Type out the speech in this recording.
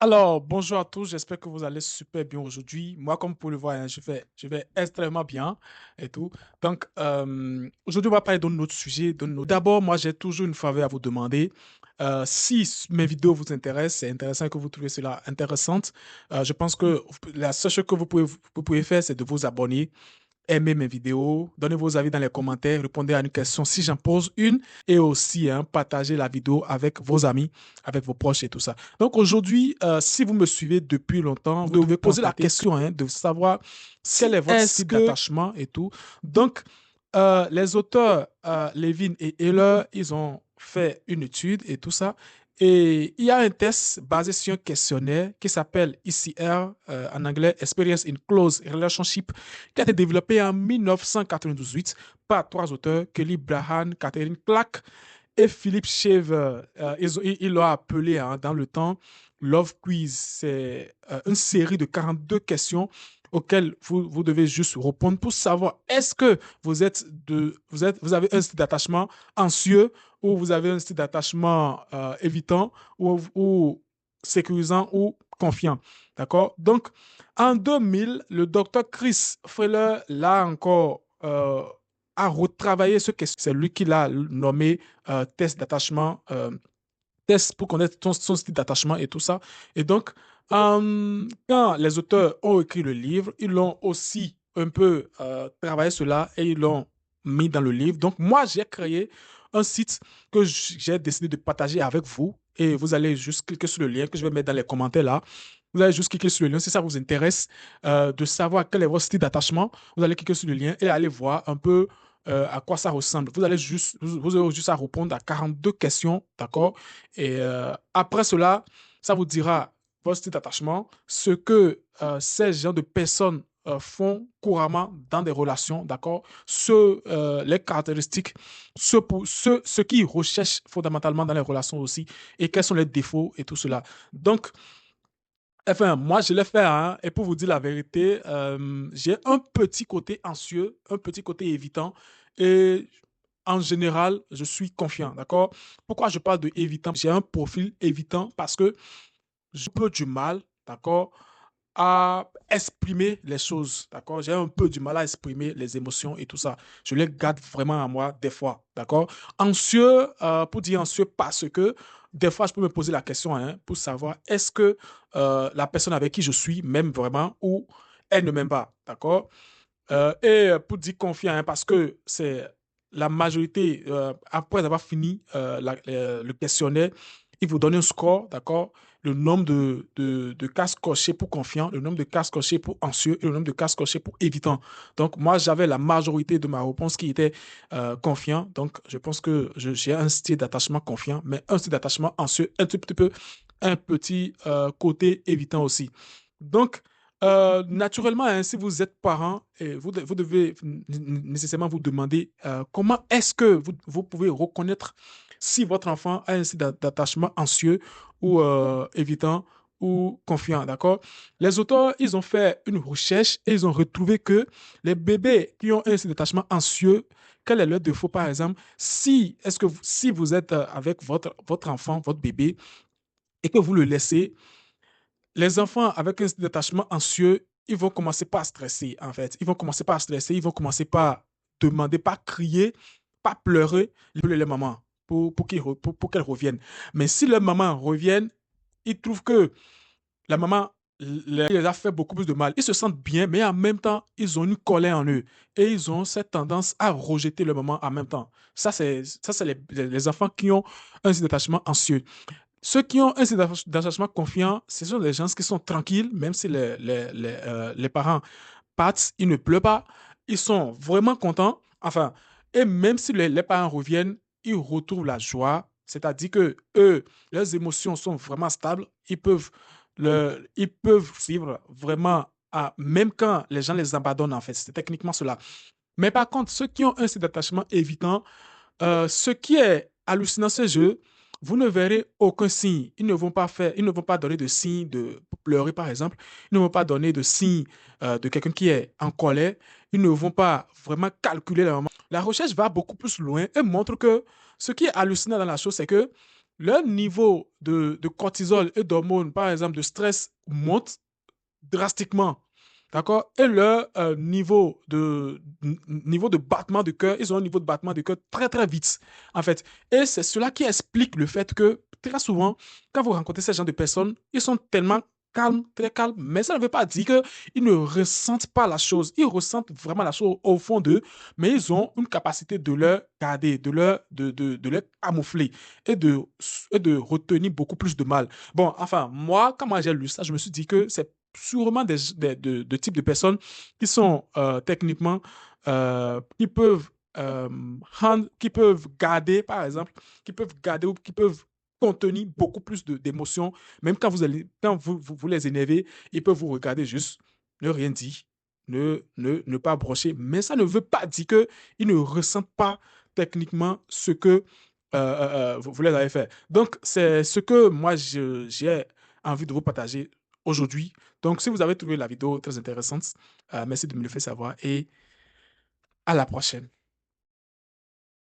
Alors, bonjour à tous, j'espère que vous allez super bien aujourd'hui. Moi, comme vous pouvez le voir, hein, je vais extrêmement bien et tout. Donc, aujourd'hui, on va parler d'un autre sujet. D'abord, moi, j'ai toujours une faveur à vous demander. Si mes vidéos vous intéressent, c'est intéressant que vous trouviez cela intéressante. Je pense que la seule chose que vous pouvez faire, c'est de vous abonner, aimez mes vidéos, donnez vos avis dans les commentaires, répondez à une question si j'en pose une, et aussi hein, partagez la vidéo avec vos amis, avec vos proches et tout ça. Donc aujourd'hui, si vous me suivez depuis longtemps, vous devez poser la question hein, de savoir quel est votre style d'attachement et tout. Donc, les auteurs, Levin et Heller, ils ont fait une étude et tout ça. Et il y a un test basé sur un questionnaire qui s'appelle ICR, en anglais, Experience in Close Relationship, qui a été développé en 1998 par trois auteurs, Kelly Brahan, Catherine Clark et Philippe Shaver. Ils l'ont appelé hein, dans le temps Love Quiz. C'est une série de 42 questions auxquelles vous devez juste répondre pour savoir est-ce que vous avez un style d'attachement anxieux ou vous avez un style d'attachement évitant ou sécurisant ou confiant. D'accord? Donc, en 2000, le docteur Chris Freller l'a encore a retravaillé ce que c'est lui qui l'a nommé test d'attachement, test pour connaître son style d'attachement et tout ça. Et donc, quand les auteurs ont écrit le livre, ils l'ont aussi un peu travaillé cela et ils l'ont mis dans le livre. Donc, moi, j'ai créé un site que j'ai décidé de partager avec vous et vous allez juste cliquer sur le lien que je vais mettre dans les commentaires là. Vous allez juste cliquer sur le lien si ça vous intéresse de savoir quel est votre style d'attachement. Vous allez cliquer sur le lien et aller voir un peu à quoi ça ressemble. Vous avez juste à répondre à 42 questions, d'accord? Et après cela, ça vous dira votre style d'attachement, ce que ces genres de personnes font couramment dans des relations, d'accord? Les caractéristiques, ce qu'ils recherchent fondamentalement dans les relations aussi, et quels sont les défauts et tout cela. Donc, enfin, moi, je l'ai fait, hein, et pour vous dire la vérité, j'ai un petit côté anxieux, un petit côté évitant, et en général, je suis confiant, d'accord? Pourquoi je parle de évitant? J'ai un profil évitant parce que j'ai un peu du mal, d'accord, à exprimer les choses, d'accord? J'ai un peu du mal à exprimer les émotions et tout ça. Je les garde vraiment à moi des fois, d'accord? Anxieux, pour dire anxieux parce que des fois, je peux me poser la question hein, pour savoir est-ce que la personne avec qui je suis m'aime vraiment ou elle ne m'aime pas, d'accord? Et pour dire confiant, hein, parce que c'est la majorité, après avoir fini le questionnaire, il vous donne un score, d'accord? Le nombre de cases cochées pour confiant, le nombre de cases cochées pour anxieux et le nombre de cases cochées pour évitant. Donc, moi, j'avais la majorité de ma réponse qui était confiant. Donc, je pense que j'ai un style d'attachement confiant, mais un style d'attachement anxieux, un tout petit peu, un petit côté évitant aussi. Donc, naturellement, hein, si vous êtes parent, vous devez nécessairement vous demander comment est-ce que vous pouvez reconnaître si votre enfant a un style d'attachement anxieux ou évitant ou confiant, d'accord? Les auteurs, ils ont fait une recherche et ils ont retrouvé que les bébés qui ont un style d'attachement anxieux, quel est leur défaut, par exemple, si vous êtes avec votre enfant, votre bébé, et que vous le laissez les enfants avec un style d'attachement anxieux, ils vont commencer par stresser, en fait. Ils vont commencer par stresser, ils vont commencer par demander, par crier, par pleurer les mamans pour qu'elles reviennent. Mais si les mamans reviennent, ils trouvent que la maman les a fait beaucoup plus de mal. Ils se sentent bien, mais en même temps, ils ont une colère en eux. Et ils ont cette tendance à rejeter le maman en même temps. Ça, c'est les enfants qui ont un style d'attachement anxieux. Ceux qui ont un style d'attachement confiant, ce sont des gens qui sont tranquilles, même si les parents partent, ils ne pleurent pas, ils sont vraiment contents. Enfin, et même si les parents reviennent, ils retrouvent la joie, c'est-à-dire que eux, leurs émotions sont vraiment stables, ils peuvent vivre vraiment, même quand les gens les abandonnent, en fait. C'est techniquement cela. Mais par contre, ceux qui ont un style d'attachement évitant, ce qui est hallucinant, ce jeu, vous ne verrez aucun signe. Ils ne vont pas donner de signe de pleurer, par exemple. Ils ne vont pas donner de signe de quelqu'un qui est en colère. Ils ne vont pas vraiment calculer le moment. La recherche va beaucoup plus loin et montre que ce qui est hallucinant dans la chose, c'est que leur niveau de cortisol et d'hormones, par exemple de stress, monte drastiquement. D'accord? Et leur niveau de battement de cœur, ils ont un niveau de battement de cœur très, très vite, en fait. Et c'est cela qui explique le fait que, très souvent, quand vous rencontrez ces gens de personnes, ils sont tellement calmes, très calmes, mais ça ne veut pas dire qu'ils ne ressentent pas la chose. Ils ressentent vraiment la chose au fond d'eux, mais ils ont une capacité de leur garder, de leur camoufler et de retenir beaucoup plus de mal. Bon, enfin, moi j'ai lu ça, je me suis dit que c'est sûrement de types de personnes qui sont techniquement, qui peuvent qui peuvent garder, par exemple, qui peuvent garder ou qui peuvent contenir beaucoup plus d'émotions, même quand quand vous les énervez, ils peuvent vous regarder juste, ne rien dire, ne pas brocher, mais ça ne veut pas dire qu'ils ne ressentent pas techniquement ce que vous les avez fait. Donc, c'est ce que moi, j'ai envie de vous partager aujourd'hui. Donc, si vous avez trouvé la vidéo très intéressante, merci de me le faire savoir et à la prochaine.